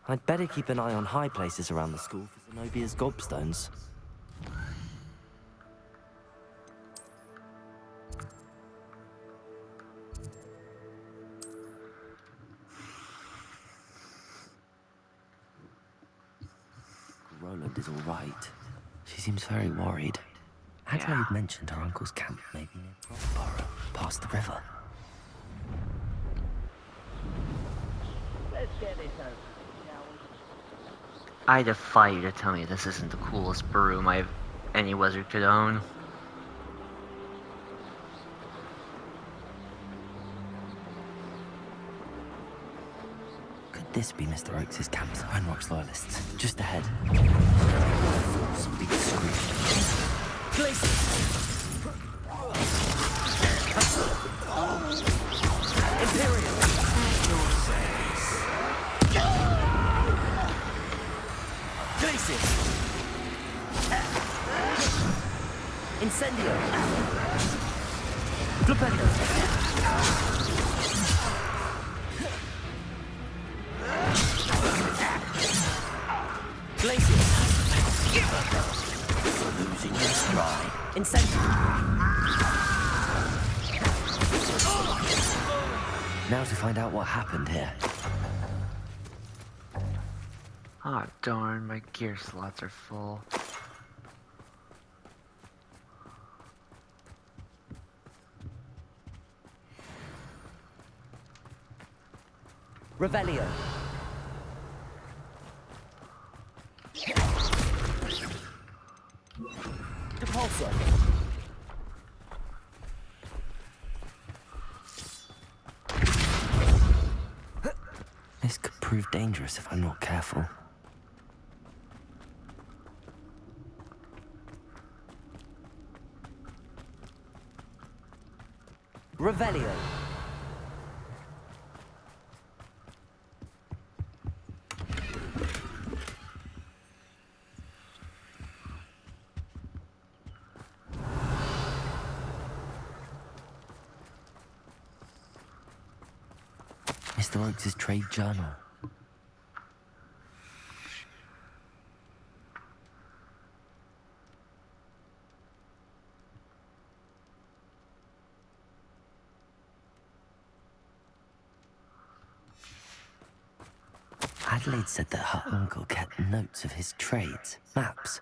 I'd better keep an eye on high places around the school for Zenobia's gobstones. Roland is all right. She seems very worried. Adelaide mentioned her uncle's camp may be near Prospero, past the river. Let's get this over, shall we? I defy you to tell me this isn't the coolest broom any wizard could own. Could this be Mr. Oakes' camp? Ironrock's loyalists. Just ahead. Somebody could scream. Imperial! Glacius! Incendio! Flipendo! Glacius! You're losing your stride. Incendio! Now to find out what happened here. Aw, darn, my gear slots are full. Revelio. Depulso. This could prove dangerous if I'm not careful. Revelio. Mr. Oakes' trade journal. Adelaide said that her uncle kept notes of his trades, maps.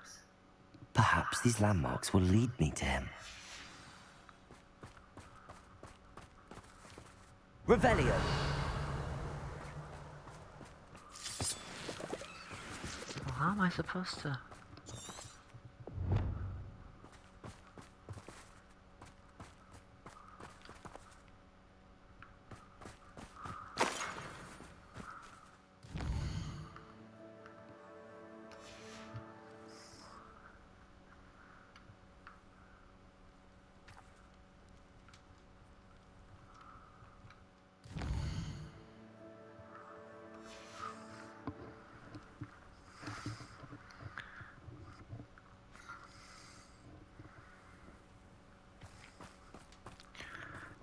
Perhaps these landmarks will lead me to him. Revelio. Well, how am I supposed to?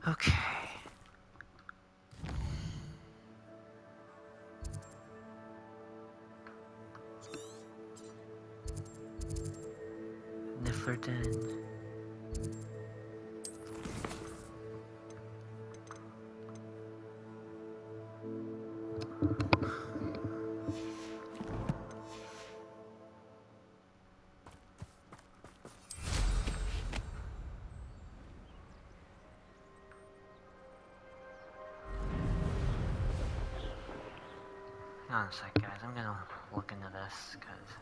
Okay. Niflherden. Hang on a sec, guys. I'm gonna look into this, because...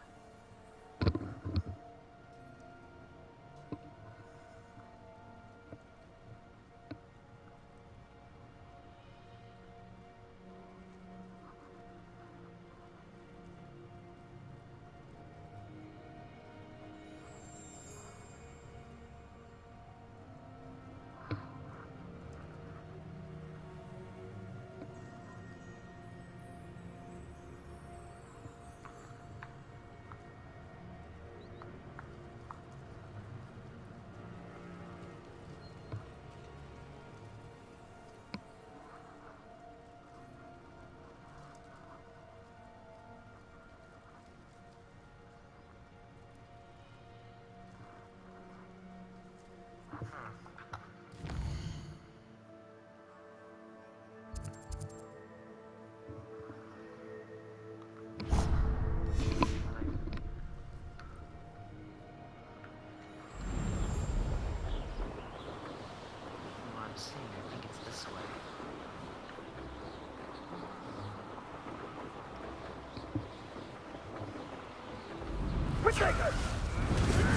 Protego!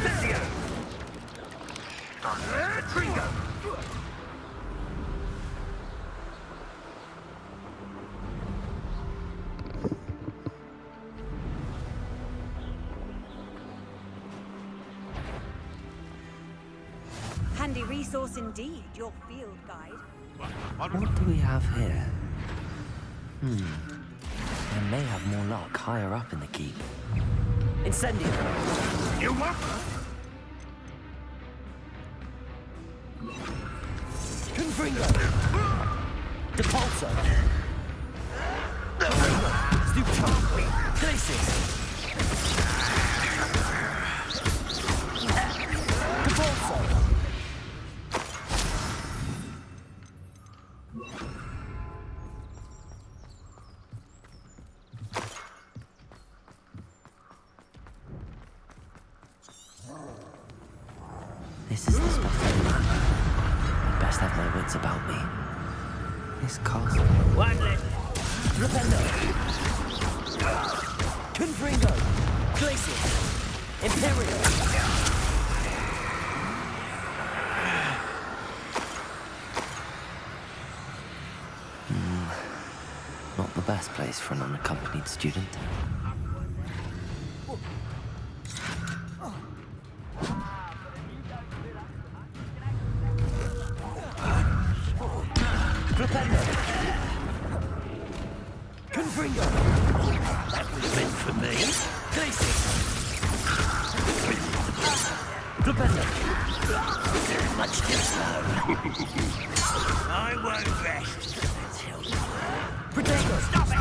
Incendio! Tringo! Handy resource indeed, your field guide. What do we have here? I may have more luck higher up in the keep. Incendio! You what? Confringo! Depulso! Stupid! Glacis! Depulso! This is the spot I'm at. I best have my wits about me. This castle. One left. Rependo! Confringo! Glacius! Imperial! Not the best place for an unaccompanied student. Rependo! Confringo! That was meant for me. Glacius! Rependo! Much too slow. I won't rest until Protego! Stop it!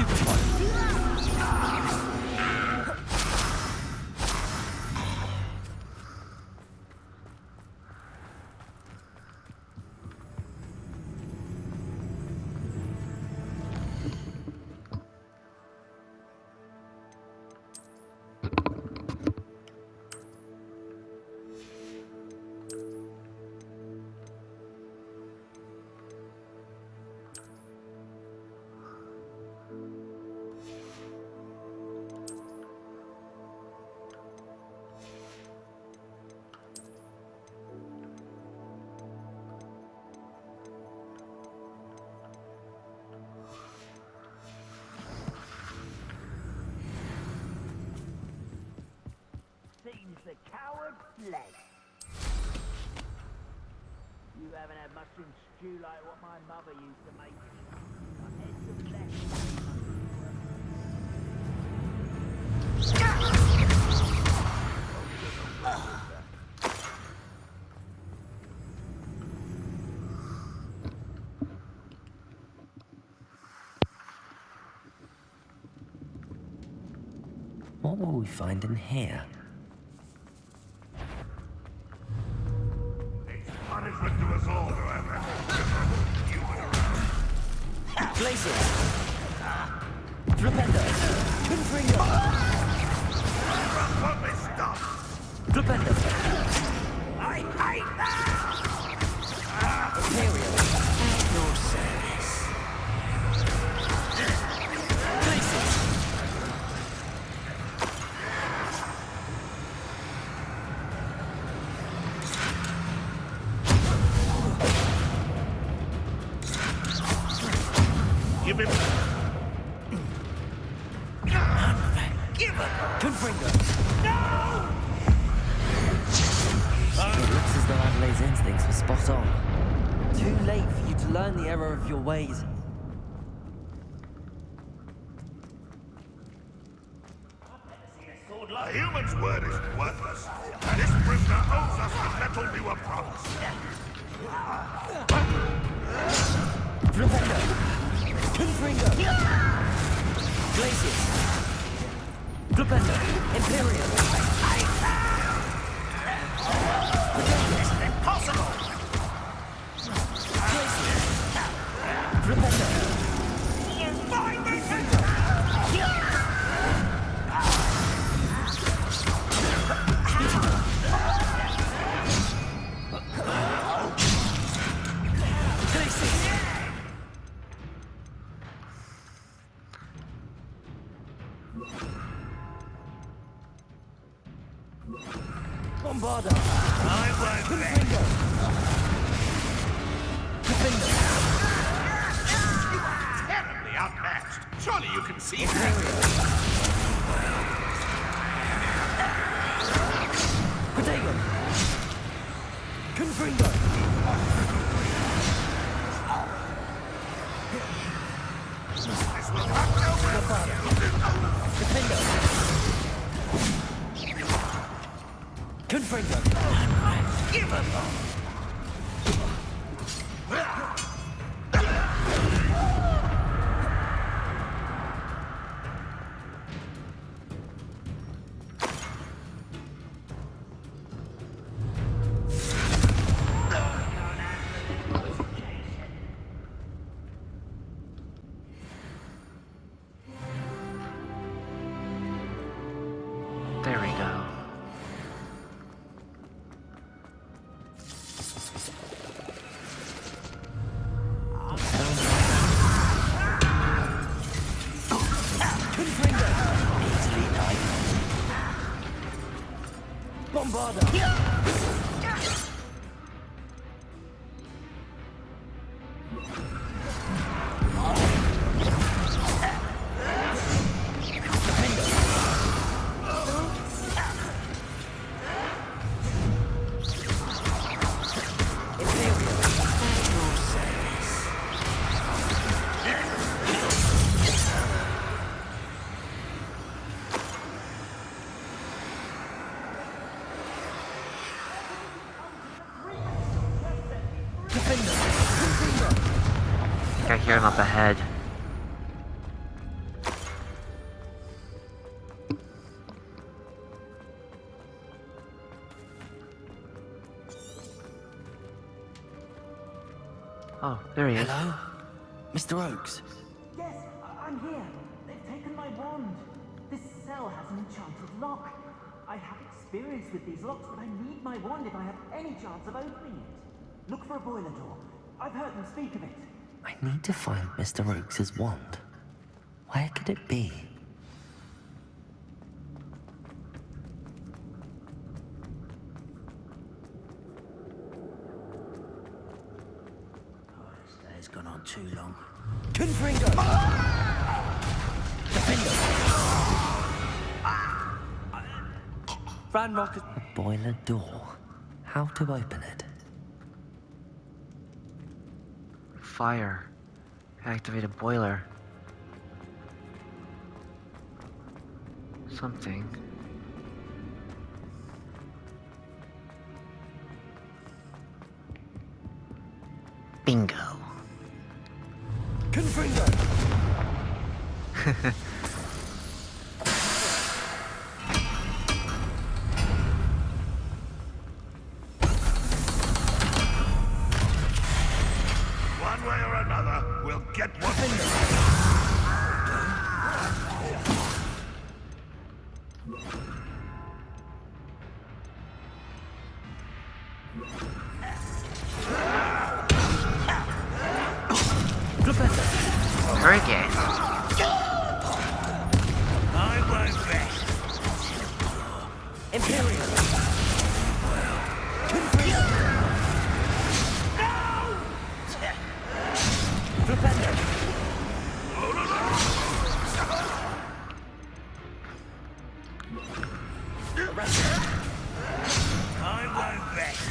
seems the coward fled. You haven't had mushroom stew like what my mother used to make. My head's of left. What will we find in here? It's punishment to us all, whoever. You were Glacius! Rependo! Confringo! won't be stopped. Rependo! I hate that! Imperial! At your service. Glacius! You've been... Confringo! It looks as though Adelaide's instincts were spot on. Too late for you to learn the error of your ways. A human's word is worthless. This prisoner owes us the metal we were promised. Rependo! Confringo! Glacius! Rependo! Imperial! Impossible! Glacius! Rependo! Bombarda! I won't let. Confringo! Defender! Terribly outmatched. Surely you can see that. Protego! Confringo! This will have no Defender! Confringo! give him. There we go. Confringo! Easily died. Bombarda! I think I hear him up ahead. Oh, there he is. Hello? Mr. Oakes? Yes, I'm here. They've taken my wand. This cell has an enchanted lock. I have experience with these locks, but I need my wand if I have any chance of opening it. Look for a boiler door. I've heard them speak of it. I need to find Mr. Oakes' wand. Where could it be? Oh, this day's gone on too long. Confringo! Defender! Ranrock. A boiler door. How to open it? Fire. Activate a boiler. Something. Bingo. Confringo! One way or another, we'll get what we Hurricane. I won't rest. Imperial! Defender! I won't rest.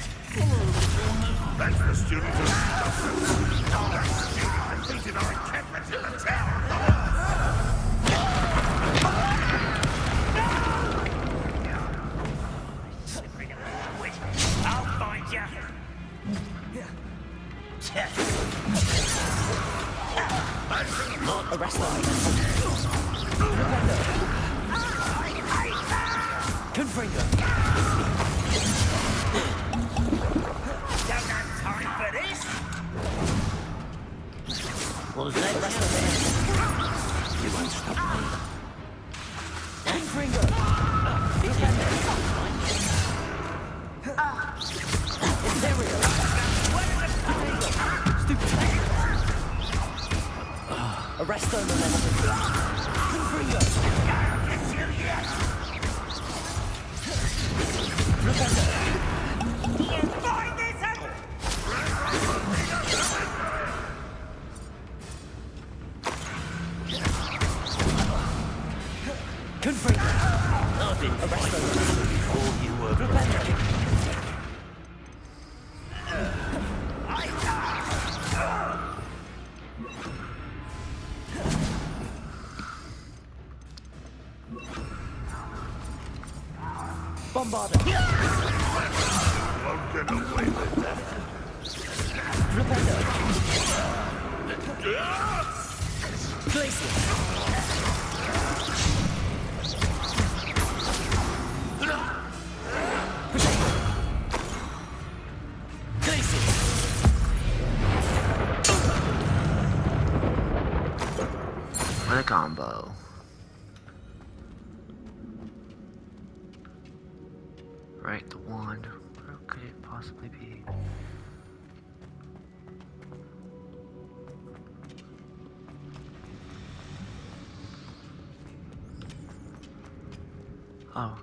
That's the student who that student defeated our encampment in the town. I'll find you. Arrest them! Confringo! Don't have time for this. Well, they rest of it. You won't stop me. Confringo! Defender! Imperial! Stupid! Arrest them and then... Confringo! Find this out! Confrere! Arvin, arrest those before you were prepared. Bombarder! Won't get away with that. Repender! Glacier! What a combo. Right, the wand. Where could it possibly be? Oh.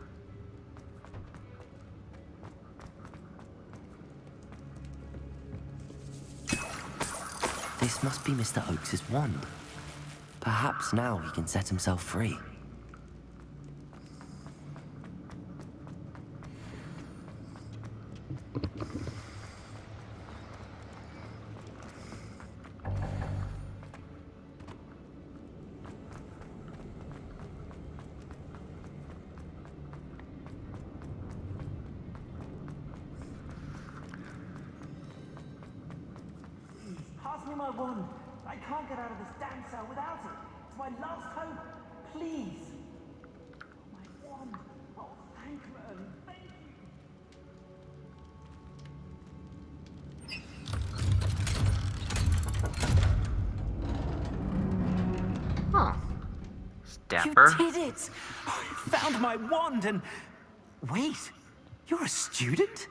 This must be Mr. Oakes's wand. Perhaps now he can set himself free. Pass me my wand. I can't get out of this damn cell without it. It's my last hope. Please. My wand. Oh, thank Merlin. Thank you. Oh. Dapper. You did it! I found my wand and... Wait, you're a student?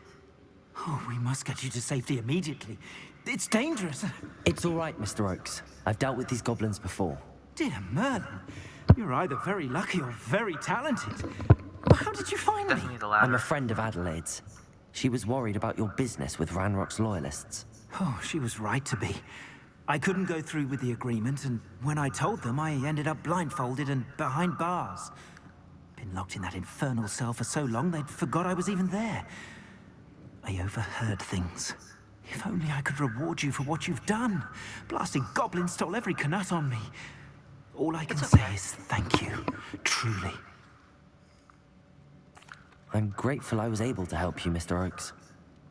Oh, we must get you to safety immediately. It's dangerous. It's all right, Mr. Oakes. I've dealt with these goblins before. Dear Merlin, you're either very lucky or very talented. Well, how did you find me? Definitely the I'm latter. a friend of Adelaide's. She was worried about your business with Ranrock's loyalists. Oh, she was right to be. I couldn't go through with the agreement, and when I told them, I ended up blindfolded and behind bars. Been locked in that infernal cell for so long, they'd forgot I was even there. I overheard things. If only I could reward you for what you've done. Blasting goblins stole every canut on me. All I can say is thank you, truly. I'm grateful I was able to help you, Mr. Oakes.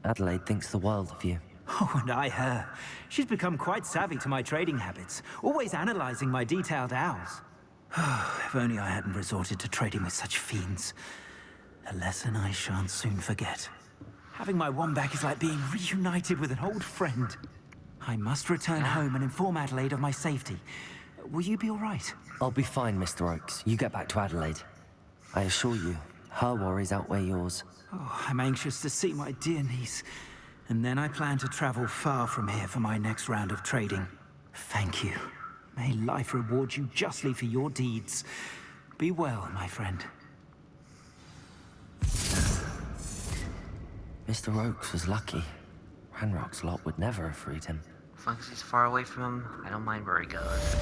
Adelaide thinks the world of you. Oh, and I her. She's become quite savvy to my trading habits, always analyzing my detailed owls. If only I hadn't resorted to trading with such fiends. A lesson I shan't soon forget. Having my wand back is like being reunited with an old friend. I must return home and inform Adelaide of my safety. Will you be all right? I'll be fine, Mr. Oakes. You get back to Adelaide. I assure you, her worries outweigh yours. Oh, I'm anxious to see my dear niece. And then I plan to travel far from here for my next round of trading. Thank you. May life reward you justly for your deeds. Be well, my friend. Mr. Oakes was lucky. Ranrock's lot would never have freed him. As long as he's far away from him, I don't mind where he goes.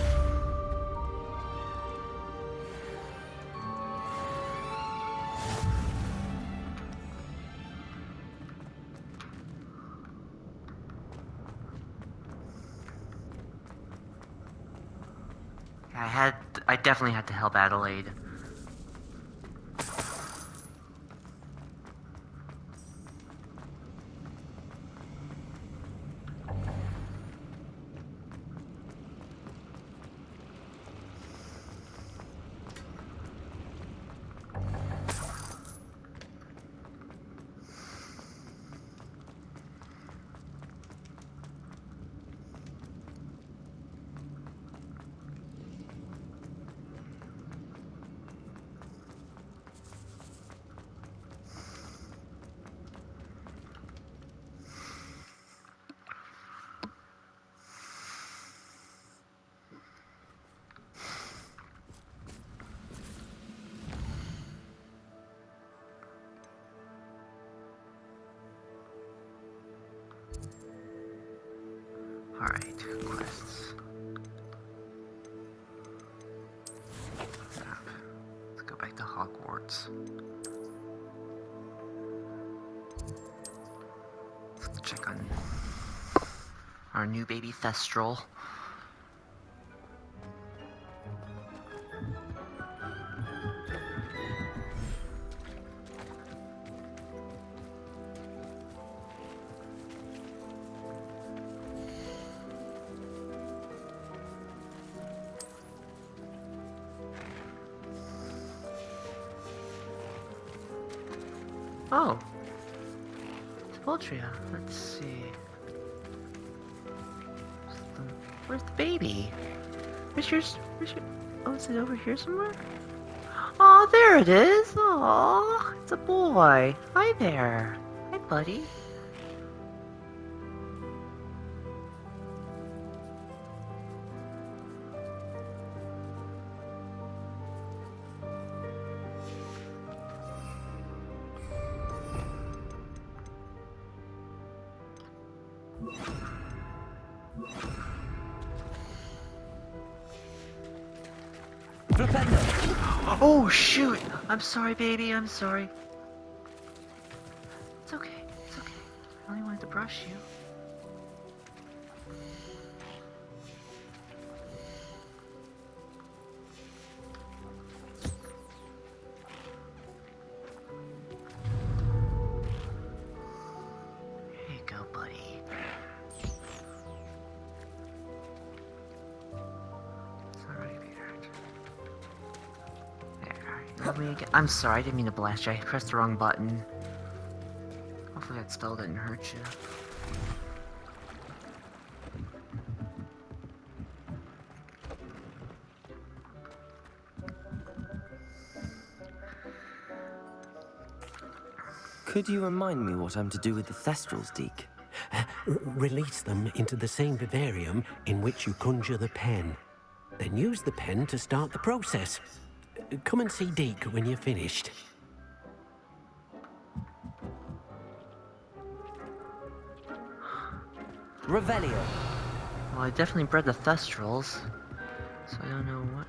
I definitely had to help Adelaide. Alright, quests. Let's go back to Hogwarts. Let's check on our new baby Thestral. Oh, Sepulchria. Let's see. Where's the baby? Where's your? Oh, is it over here somewhere? Oh, there it is. Oh, it's a boy. Hi there. Hi, buddy. Oh shoot! I'm sorry, baby. I'm sorry. It's okay. It's okay. I only wanted to brush you. Here you go, buddy. Sorry, Peter. There. Let me again. I'm sorry. I didn't mean to blast you. I pressed the wrong button. Hopefully that spell didn't hurt you. Could you remind me what I'm to do with the Thestrals, Deke? Release them into the same vivarium in which you conjure the pen. Then use the pen to start the process. Come and see Deke when you're finished. Revelio. Well, I definitely bred the Thestrals, so I don't know what.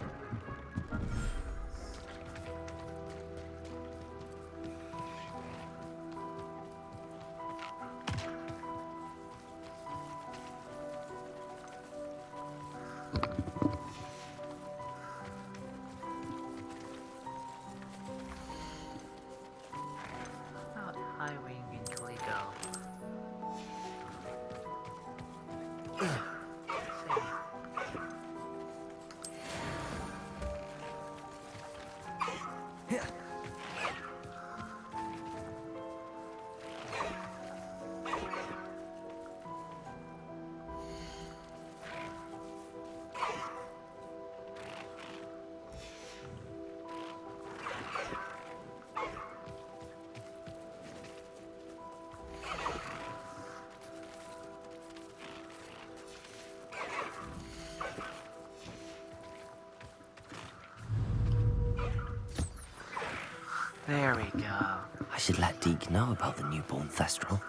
Highwing and Calico. There we go. I should let Deke know about the newborn Thestral.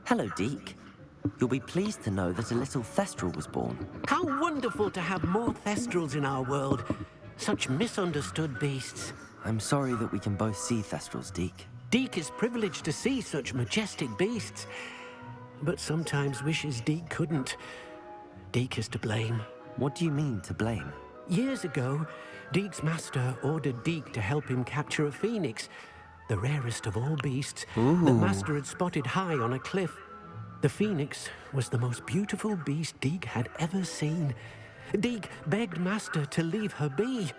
Hello, Deke. You'll be pleased to know that a little Thestral was born. How wonderful to have more Thestrals in our world. Such misunderstood beasts. I'm sorry that we can both see Thestrals, Deke. Deke is privileged to see such majestic beasts, but sometimes wishes Deke couldn't. Deke is to blame. What do you mean, to blame? Years ago, Deke's master ordered Deke to help him capture a phoenix, the rarest of all beasts that master had spotted high on a cliff. The phoenix was the most beautiful beast Deke had ever seen. Deke begged master to leave her be.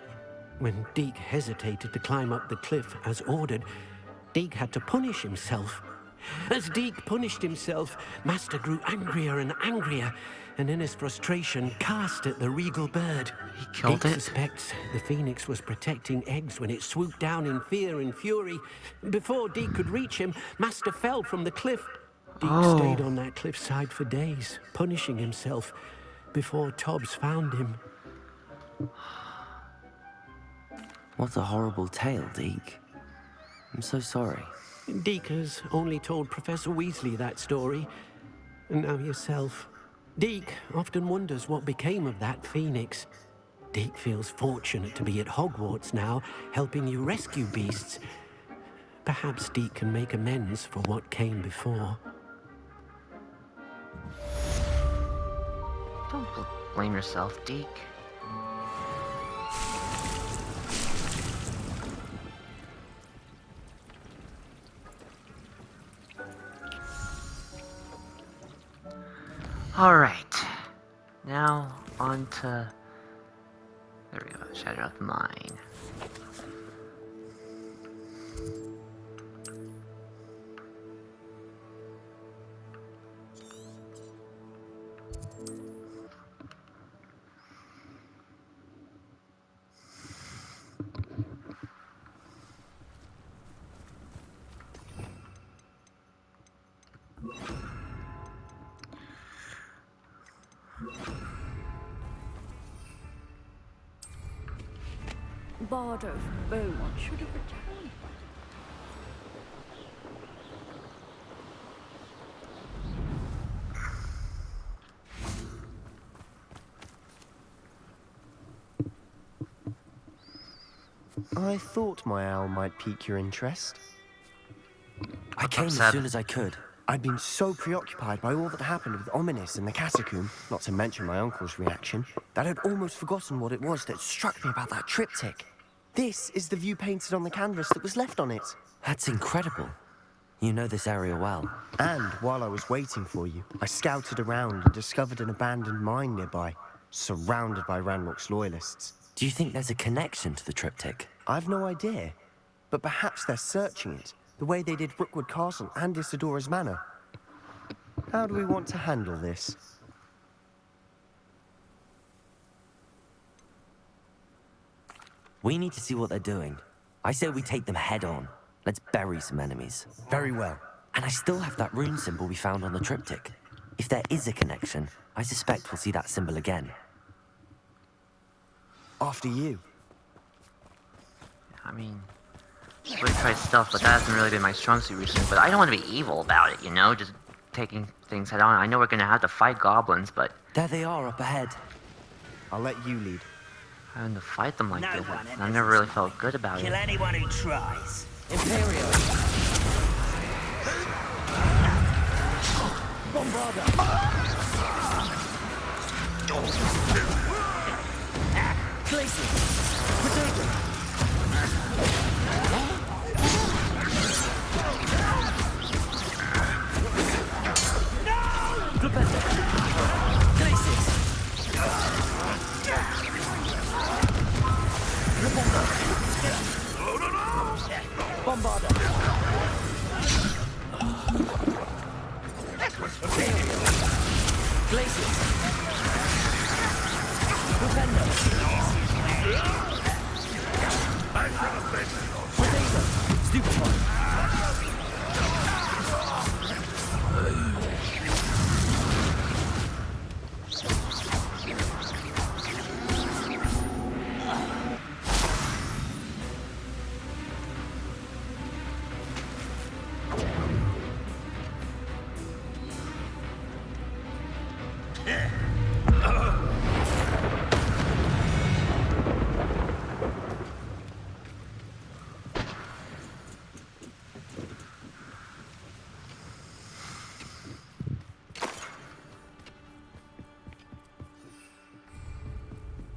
When Deke hesitated to climb up the cliff as ordered, Deke had to punish himself. As Deke punished himself, master grew angrier and angrier, and in his frustration cast at the regal bird. He killed Deke it? suspects the phoenix was protecting eggs when it swooped down in fear and fury. Before Deke could reach him, master fell from the cliff. Deke Oh. stayed on that cliffside for days, punishing himself, before Tobbs found him. What a horrible tale, Deke. I'm so sorry. Deke has only told Professor Weasley that story, and now yourself. Deke often wonders what became of that phoenix. Deke feels fortunate to be at Hogwarts now, helping you rescue beasts. Perhaps Deke can make amends for what came before. Don't blame yourself, Deke. Alright. Now on to... There we go, Shatter of the Mind. Bardo from Beaumont should have returned. I thought my owl might pique your interest. I came as upset. soon as I could. I'd been so preoccupied by all that happened with Ominis and the catacomb, not to mention my uncle's reaction, that I'd almost forgotten what it was that struck me about that triptych. This is the view painted on the canvas that was left on it. That's incredible. You know this area well. And while I was waiting for you, I scouted around and discovered an abandoned mine nearby, surrounded by Ranrock's loyalists. Do you think there's a connection to the triptych? I've no idea, but perhaps they're searching it, the way they did Rookwood Castle and Isidora's Manor. How do we want to handle this? We need to see what they're doing. I say we take them head on. Let's bury some enemies. Very well. And I still have that rune symbol we found on the triptych. If there is a connection, I suspect we'll see that symbol again. After you. I mean, I really tried stealth, but that hasn't really been my strong suit recently. But I don't want to be evil about it, you know? Just taking things head on. I know we're gonna have to fight goblins, but There they are up ahead. I'll let you lead. having to fight them like No this, one in I've this never really is felt good about Kill it. anyone who tries. Imperial!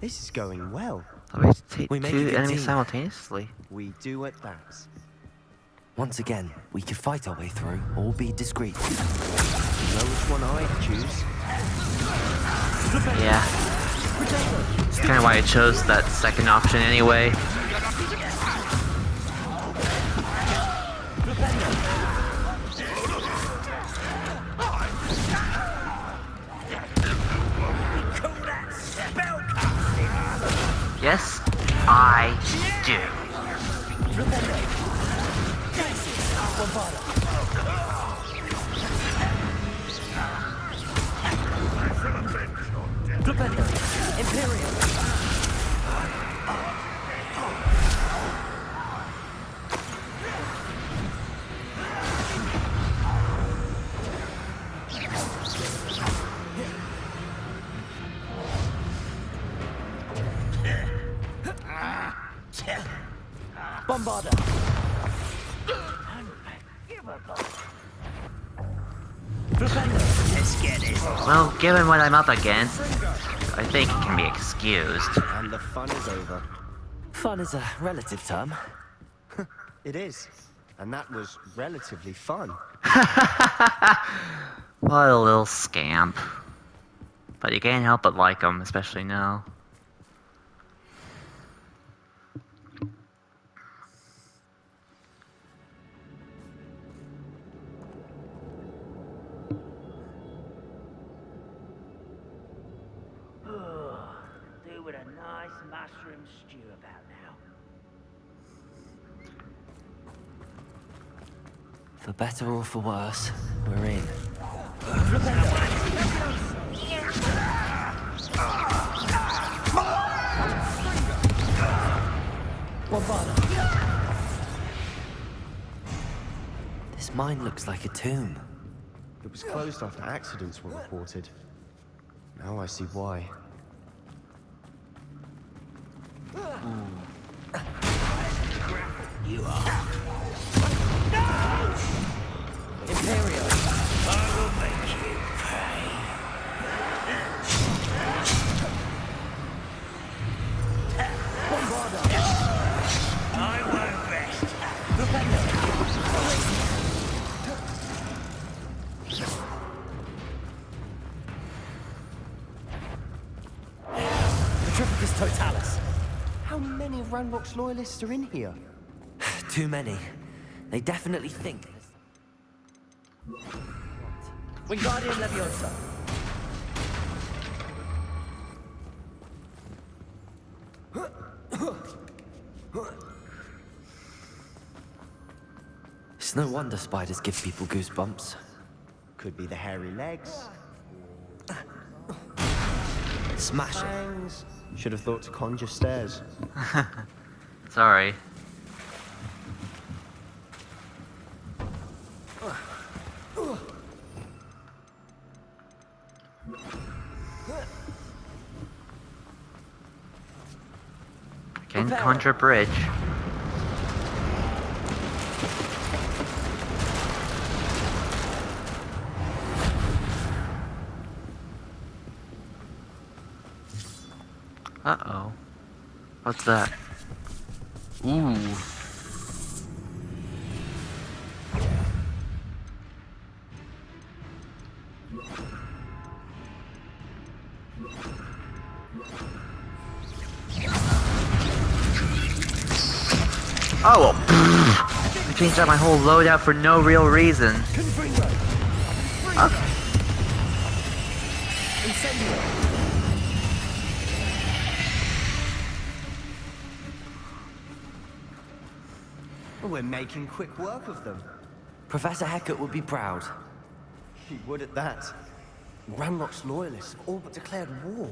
This is going well. Always take We make a two good enemies team. simultaneously. We do at that. Once again, we could fight our way through, or be discreet. You know which one I'd choose? Yeah. That's kind of why I chose that second option anyway. Yes, I do. Flipendo! Imperial! Bombarder! Let's get it. Well, given what I'm up against, I think it can be excused. And the fun is over. Fun is a relative term. It is. And that was relatively fun. What a little scamp. But you can't help but like him, especially now. Do with a nice mushroom stew about now. For better or for worse, we're in. This mine looks like a tomb. It was closed after accidents were reported. Now I see why. You are. Imperial! I will make you pay. I won't rest. Petrificus Totalis! How many of Ranrock's loyalists are in here? Too many. They definitely think. Wingardium Leviosa! It's no wonder spiders give people goosebumps. Could be the hairy legs. Smash it. Fangs. Should have thought to conjure stairs. Sorry. Can conjure bridge. Uh-oh. What's that? Ooh. Oh, well, I changed out my whole loadout for no real reason. We're making quick work of them. Professor Hecat would be proud. He would at that. Ranrock's loyalists have all but declared war.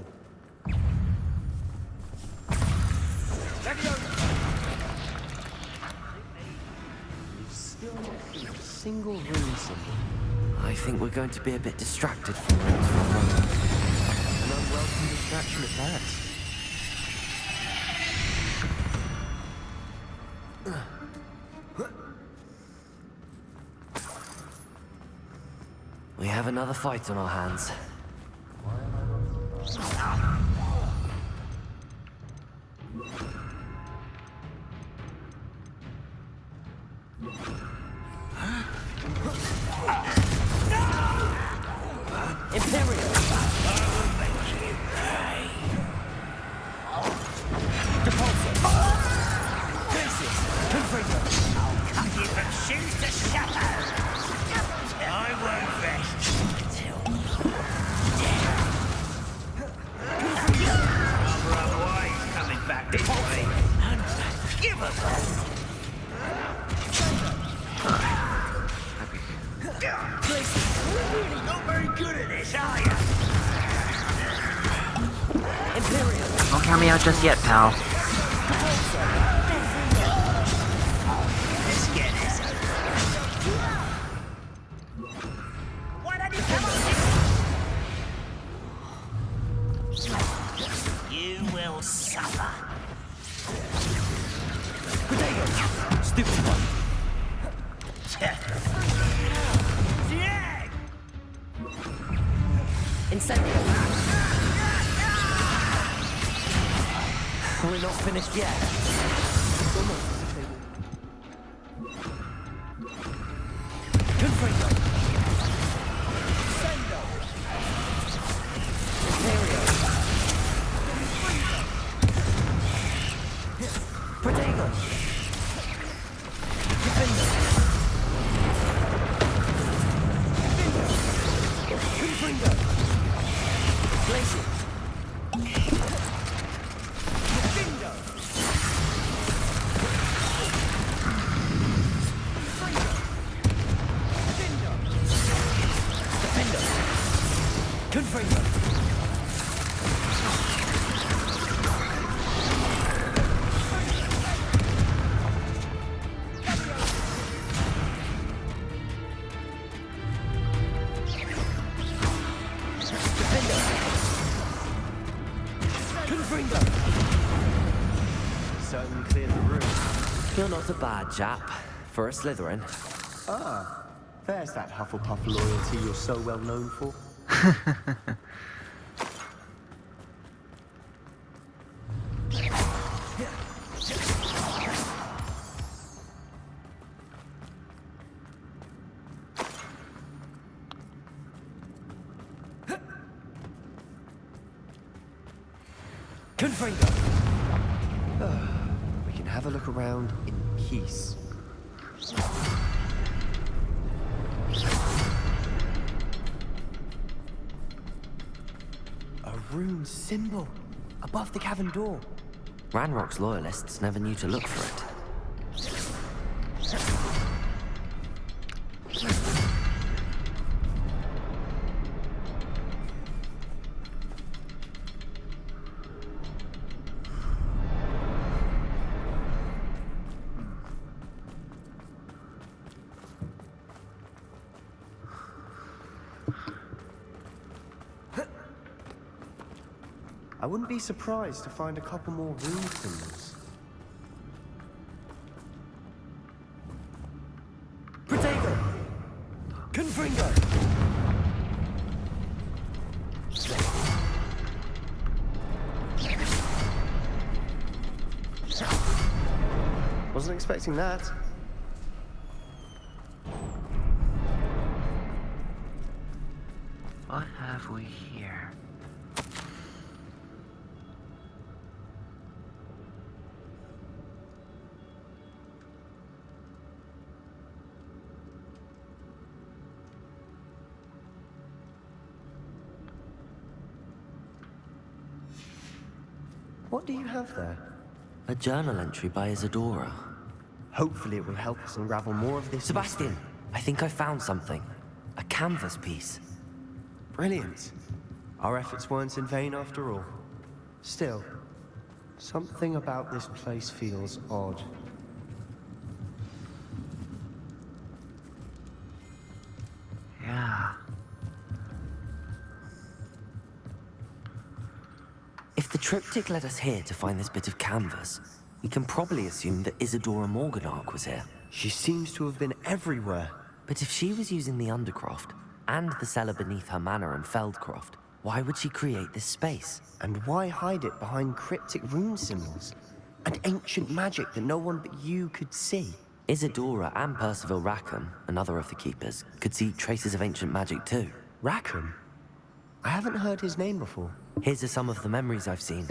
We've still not seen a single rune symbol. I think we're going to be a bit distracted from runes for a moment. An unwelcome distraction at that. We have another fight on our hands. Imperial! Depulsor! Gracious! Confringo! I'll cut you from shoes to shadow. I won't rest till Other ways coming back this way. Give us You're really not very good at this, are you? hear me out just yet, pal. Why don't you come on? You will suffer. Potato! Stupid one. Incendio! We're not finished yet. It's almost as if they were... Confringo! Sendo! Imperio! Protego! Defendo! Confringo! Glacier! Defendo! Confringo! Confringo! Certainly cleared the room. You're not a bad chap for a Slytherin. Ah, there's that Hufflepuff loyalty you're so well known for. Confringo! We can have a look around in peace. A rune symbol above the cavern door. Ranrock's loyalists never knew to look for it. I wouldn't be surprised to find a couple more rune symbols. Protego! Confringo! Wasn't expecting that. What have we here? What do you have there? A journal entry by Isadora. Hopefully it will help us unravel more of this. Sebastian, I think I found something. A canvas piece. Brilliant. Our efforts weren't in vain after all. Still, something about this place feels odd. Yeah. If the triptych led us here to find this bit of canvas, we can probably assume that Isadora Morganark was here. She seems to have been everywhere. But if she was using the Undercroft, and the cellar beneath her manor in Feldcroft, why would she create this space? And why hide it behind cryptic rune symbols? And ancient magic that no one but you could see? Isadora and Percival Rackham, another of the Keepers, could see traces of ancient magic too. Rackham? I haven't heard his name before. Here's are some of the memories I've seen.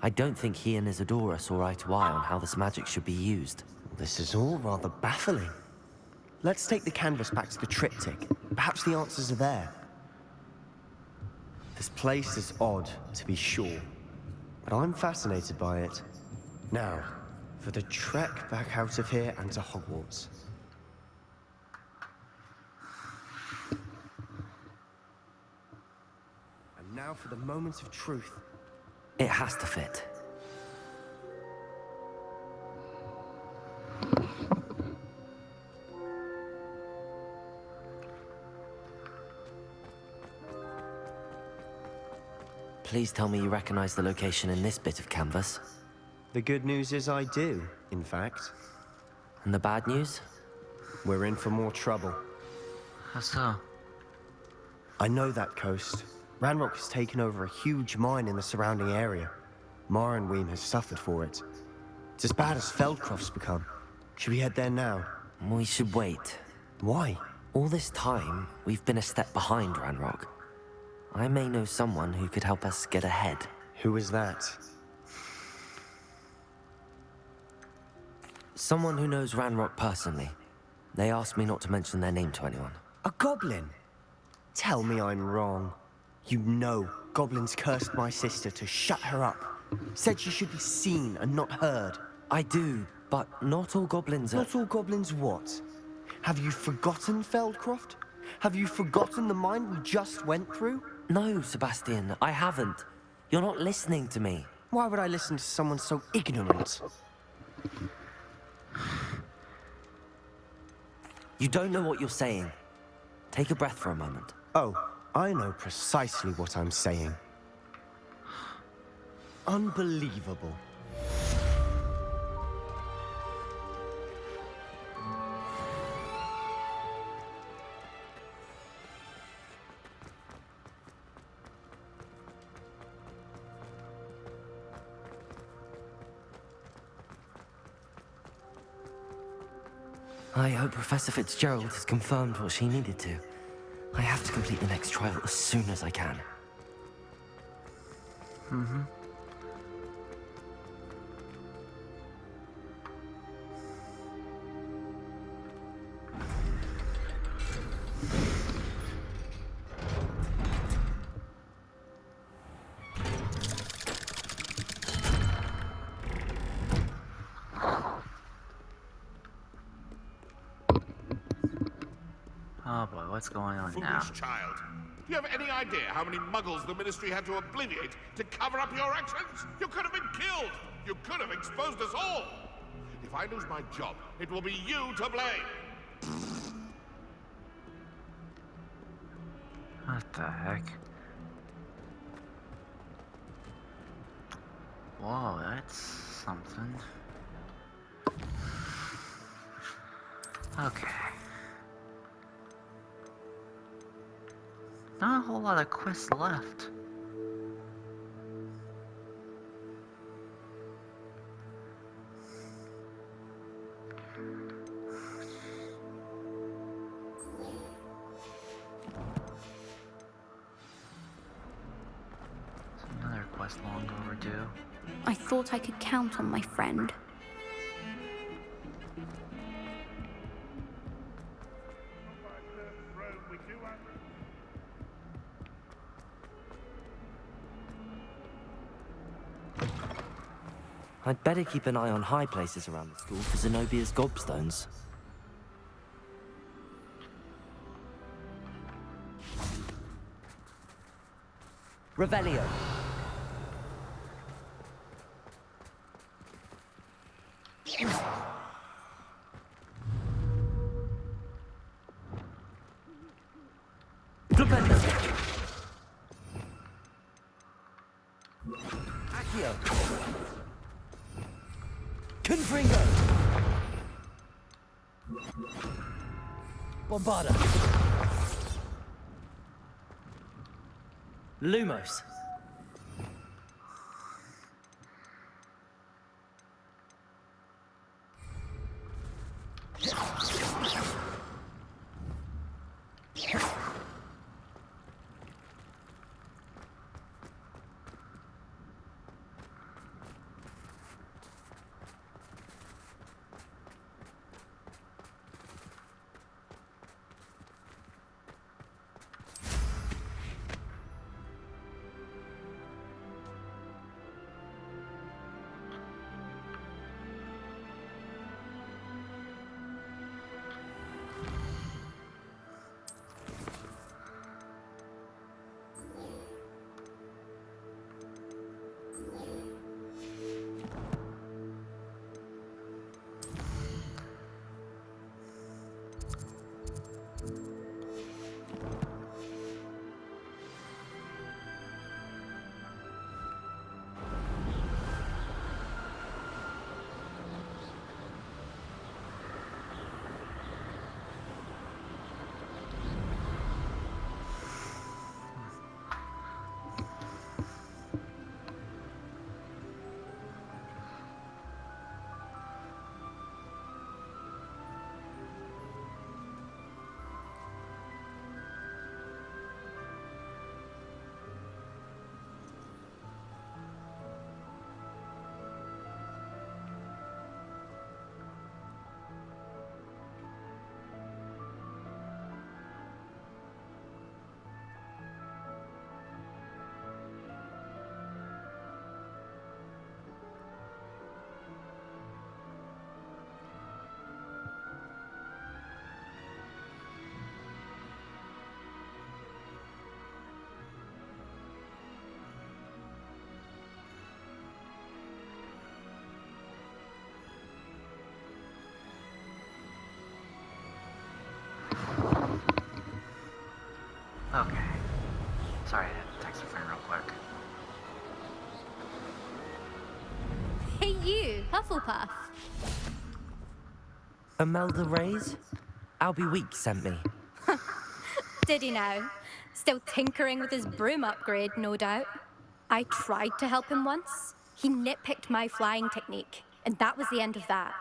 I don't think he and Isadora saw eye to eye on how this magic should be used. This is all rather baffling. Let's take the canvas back to the triptych. Perhaps the answers are there. This place is odd, to be sure, but I'm fascinated by it. Now, for the trek back out of here and to Hogwarts. And now for the moment of truth. It has to fit. Please tell me you recognize the location in this bit of canvas. The good news is I do, in fact. And the bad news? We're in for more trouble. How so? I know that coast. Ranrock has taken over a huge mine in the surrounding area. Marrenweem has suffered for it. It's as bad as Feldcroft's become. Should we head there now? We should wait. Why? All this time, we've been a step behind Ranrock. I may know someone who could help us get ahead. Who is that? Someone who knows Ranrock personally. They asked me not to mention their name to anyone. A goblin? Tell me I'm wrong. You know goblins cursed my sister to shut her up. Said she should be seen and not heard. I do, but not all goblins are... Not all goblins what? Have you forgotten Feldcroft? Have you forgotten the mine we just went through? No, Sebastian, I haven't. You're not listening to me. Why would I listen to someone so ignorant? You don't know what you're saying. Take a breath for a moment. Oh, I know precisely what I'm saying. Unbelievable. I hope Professor Fitzgerald has confirmed what she needed to. I have to complete the next trial as soon as I can. Oh boy, what's going on now? Foolish child. Do you have any idea how many muggles the Ministry had to obliterate to cover up your actions? You could have been killed! You could have exposed us all! If I lose my job, it will be you to blame! What the heck? Whoa, that's something. Okay. Not a whole lot of quests left. It's another quest long overdue. I thought I could count on my friend. I'd better keep an eye on high places around the school for Zenobia's gobstones. Revelio. Flipendo. Accio. Confringo! Bombarda! Lumos! Hufflepuff. Imelda Reyes? Albie Weeks sent me. Did he now? Still tinkering with his broom upgrade, no doubt. I tried to help him once. He nitpicked my flying technique, and that was the end of that.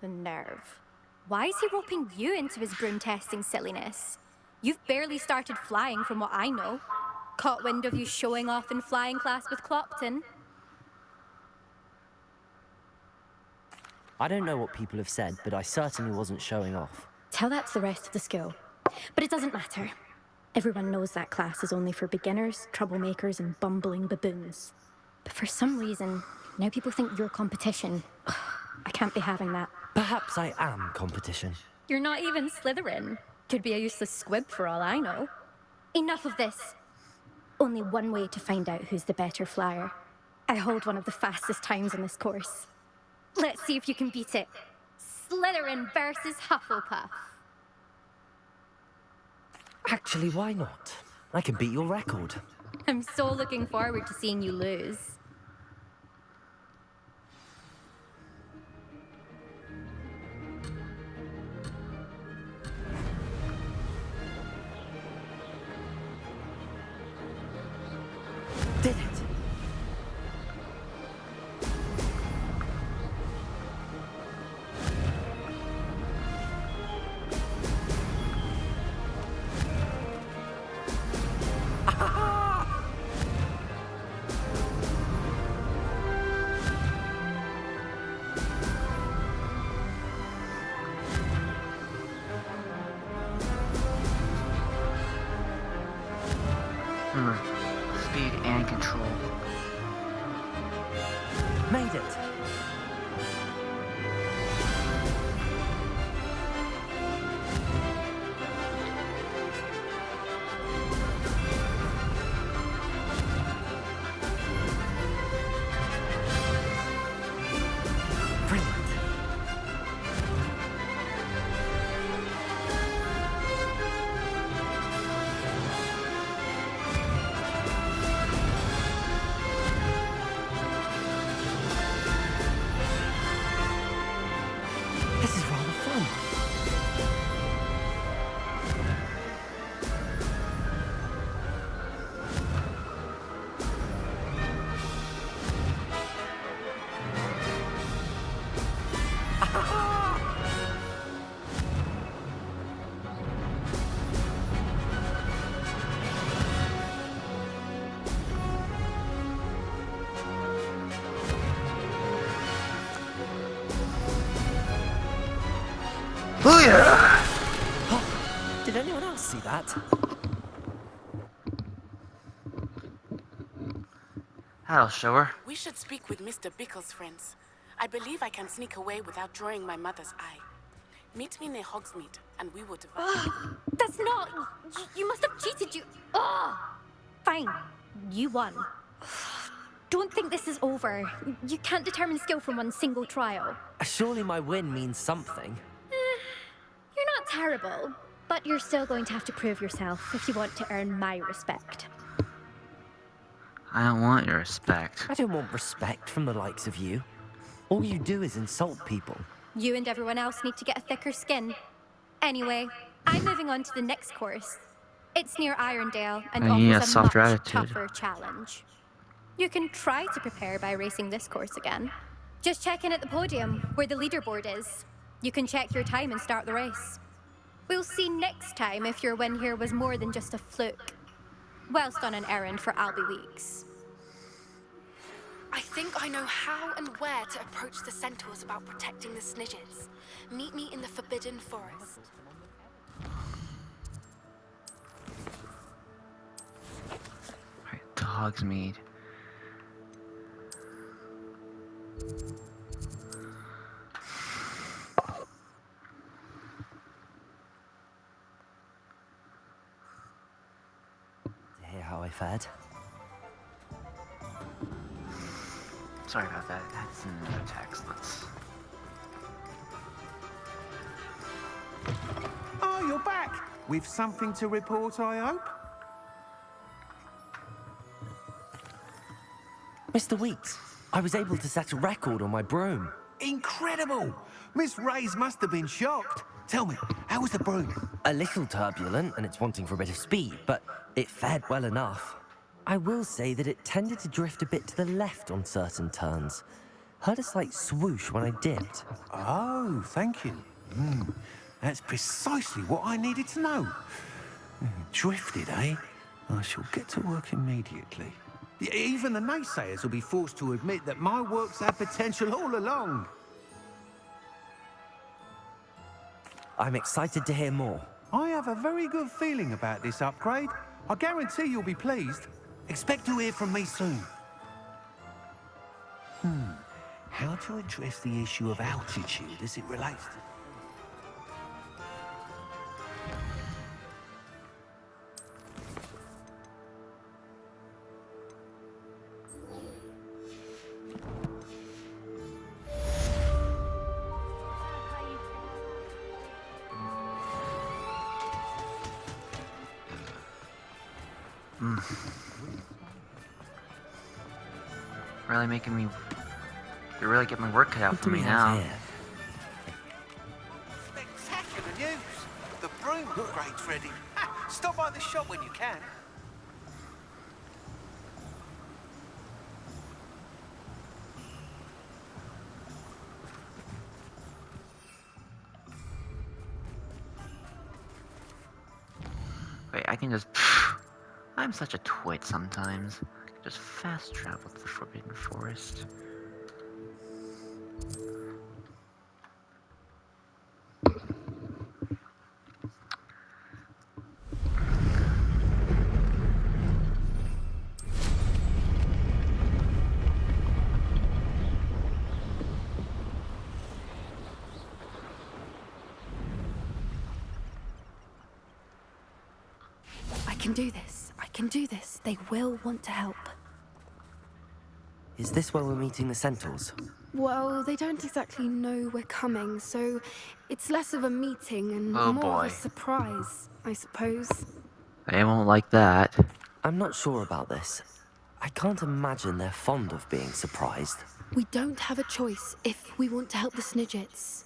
The nerve. Why is he roping you into his broom testing silliness? You've barely started flying from what I know. Caught wind of you showing off in flying class with Clopton. I don't know what people have said, but I certainly wasn't showing off. Tell that to the rest of the school. But it doesn't matter. Everyone knows that class is only for beginners, troublemakers, and bumbling baboons. But for some reason, now people think you're competition. I can't be having that. Perhaps I am competition. You're not even Slytherin. Could be a useless squib for all I know. Enough of this. Only one way to find out who's the better flyer. I hold one of the fastest times on this course. Let's see if you can beat it. Slytherin versus Hufflepuff. Actually, why not? I can beat your record. I'm so looking forward to seeing you lose. Did it? Speed and control. Made it. Brilliant. This is rather fun. Booyah! Did anyone else see that? That'll show her. We should speak with Mr. Bickle's friends. I believe I can sneak away without drawing my mother's eye. Meet me near Hogsmeade, and we will divide. That's not... You must have cheated, you... Fine. You won. Don't think this is over. You can't determine skill from one single trial. Surely my win means something. You're not terrible, but you're still going to have to prove yourself if you want to earn my respect. I don't want your respect. I don't want respect from the likes of you. All you do is insult people. You and everyone else need to get a thicker skin. Anyway, I'm moving on to the next course. It's near Irondale and I need a offers a softer much attitude. tougher challenge. You can try to prepare by racing this course again. Just check in at the podium, where the leaderboard is. You can check your time and start the race. We'll see next time if your win here was more than just a fluke. Whilst on an errand for Albie Weeks. I think I know how and where to approach the centaurs about protecting the Snidgets. Meet me in the Forbidden Forest. Right, to Hogsmeade. Hear how I fared? Sorry about that. That's in another text. Let's. Oh, you're back! With something to report, I hope? Mr. Weeks, I was able to set a record on my broom. Incredible! Miss Reyes must have been shocked. Tell me, how was the broom? A little turbulent, and it's wanting for a bit of speed, but it fared well enough. I will say that it tended to drift a bit to the left on certain turns. Heard a slight swoosh when I dipped. Oh, thank you. That's precisely what I needed to know. Drifted, eh? I shall get to work immediately. Even the naysayers will be forced to admit that my work's had potential all along. I'm excited to hear more. I have a very good feeling about this upgrade. I guarantee you'll be pleased. Expect to hear from me soon. How to address the issue of altitude as it relates to... Really making me... You're really getting my work cut out for me now. Spectacular news! The broom upgrade's ready. Stop by the shop when you can. Wait, I can just... I'm such a twit sometimes. I can just fast travel to the Forbidden Forest. I can do this. I can do this. They will want to help. Is this where we're meeting the Centaurs? Well, they don't exactly know we're coming, so it's less of a meeting and Oh, more boy. of a surprise, I suppose. They won't like that. I'm not sure about this. I can't imagine they're fond of being surprised. We don't have a choice if we want to help the Snidgets.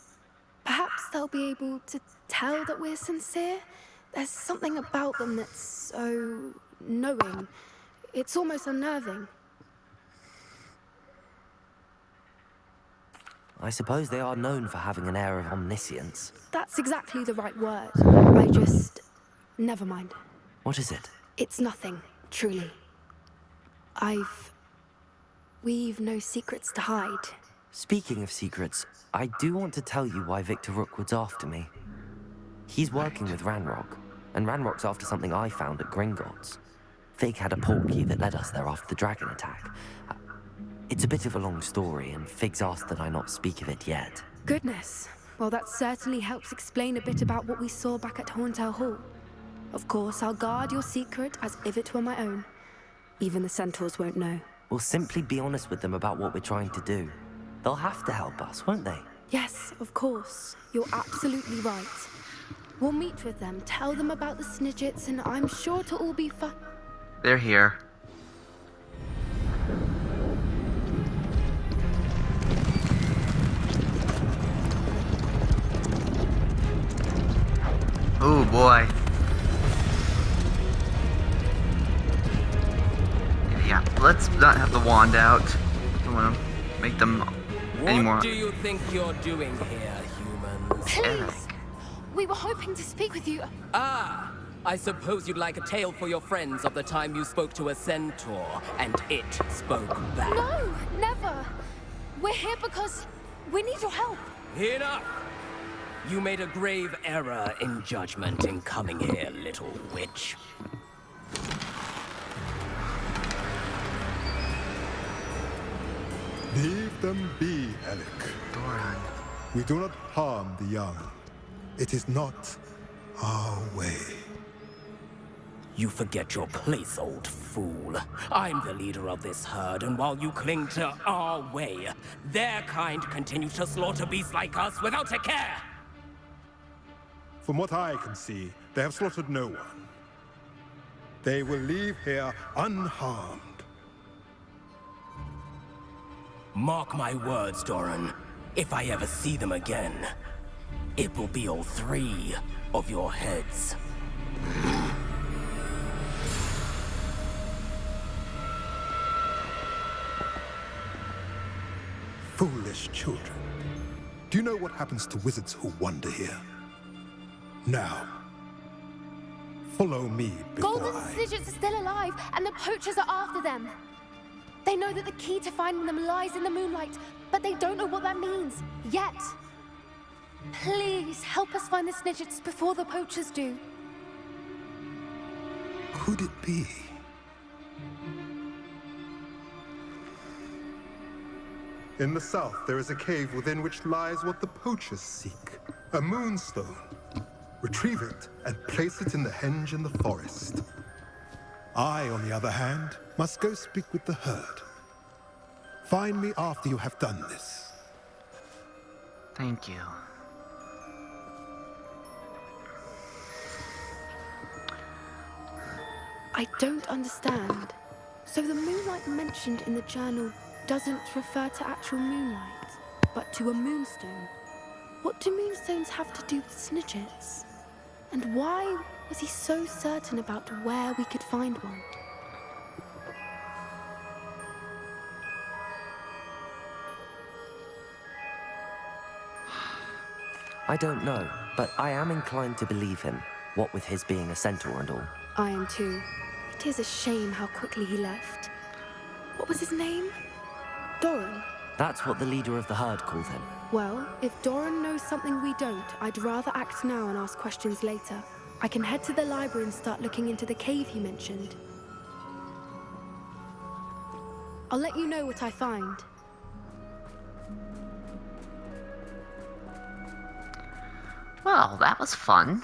Perhaps they'll be able to tell that we're sincere. There's something about them that's so knowing. It's almost unnerving. I suppose they are known for having an air of omniscience. That's exactly the right word. I just... Never mind. What is it? It's nothing, truly. We've no secrets to hide. Speaking of secrets, I do want to tell you why Victor Rookwood's after me. He's working with Ranrock, and Ranrock's after something I found at Gringotts. Fig had a portkey that led us there after the dragon attack. It's a bit of a long story, and Fig's asked that I not speak of it yet. Goodness. Well, that certainly helps explain a bit about what we saw back at Horntail Hall. Of course, I'll guard your secret as if it were my own. Even the Centaurs won't know. We'll simply be honest with them about what we're trying to do. They'll have to help us, won't they? Yes, of course. You're absolutely right. We'll meet with them, tell them about the Snidgets, and I'm sure to all be fun. They're here. Oh boy. Yeah, let's not have the wand out. Don't want to make them anymore. What do you think you're doing here, humans? Please! We were hoping to speak with you. Ah, I suppose you'd like a tale for your friends of the time you spoke to a centaur, and it spoke back. No, never. We're here because we need your help. Enough! You made a grave error in judgment in coming here, little witch. Leave them be, Alec. Doran. We do not harm the young. It is not our way. You forget your place, old fool. I'm the leader of this herd, and while you cling to our way, their kind continue to slaughter beasts like us without a care. From what I can see, they have slaughtered no one. They will leave here unharmed. Mark my words, Doran. If I ever see them again, it will be all 3 of your heads. Foolish children. Do you know what happens to wizards who wander here? Now, follow me before Golden I... Snidgets are still alive, and the poachers are after them. They know that the key to finding them lies in the moonlight, but they don't know what that means, yet. Please, help us find the Snidgets before the poachers do. Could it be? In the south, there is a cave within which lies what the poachers seek. A moonstone. Retrieve it and place it in the henge in the forest. I, on the other hand, must go speak with the herd. Find me after you have done this. Thank you. I don't understand. So the moonlight mentioned in the journal doesn't refer to actual moonlight, but to a moonstone. What do moonstones have to do with Snidgets? And why was he so certain about where we could find one? I don't know, but I am inclined to believe him, what with his being a centaur and all. I am too. It is a shame how quickly he left. What was his name? Doran. That's what the leader of the herd called him. Well, if Doran knows something we don't, I'd rather act now and ask questions later. I can head to the library and start looking into the cave he mentioned. I'll let you know what I find. Well, that was fun.